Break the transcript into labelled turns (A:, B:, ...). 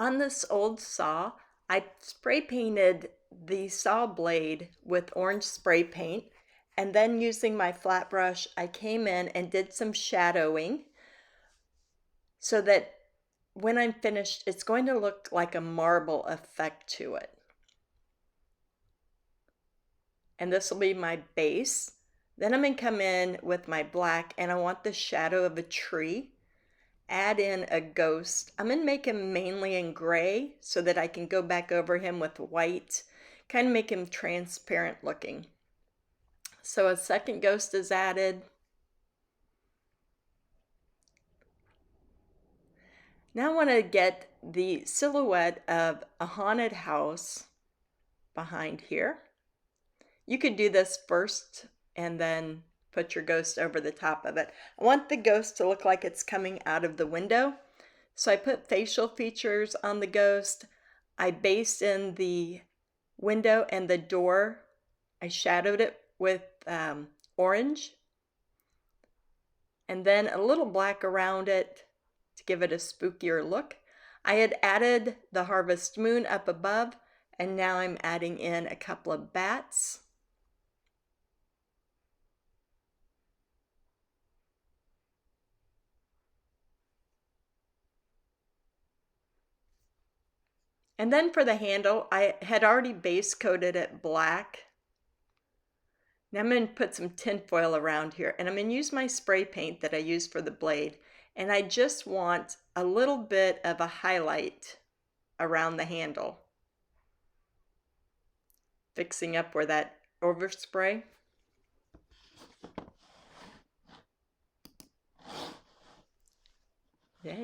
A: On this old saw, I spray painted the saw blade with orange spray paint, and then using my flat brush, I came in and did some shadowing so that when I'm finished, it's going to look like a marble effect to it. And this will be my base. Then I'm going to come in with my black, and I want the shadow of a tree. Add in a ghost. I'm going to make him mainly in gray so that I can go back over him with white, kind of make him transparent looking. So a second ghost is added. Now I want to get the silhouette of a haunted house behind here. You could do this first and then put your ghost over the top of it. I want the ghost to look like it's coming out of the window. So I put facial features on the ghost. I based in the window and the door. I shadowed it with orange. And then a little black around it to give it a spookier look. I had added the harvest moon up above, and now I'm adding in a couple of bats. And then for the handle, I had already base coated it black. Now I'm going to put some tinfoil around here, and I'm going to use my spray paint that I used for the blade, and I just want a little bit of a highlight around the handle, fixing up where that overspray. Yeah.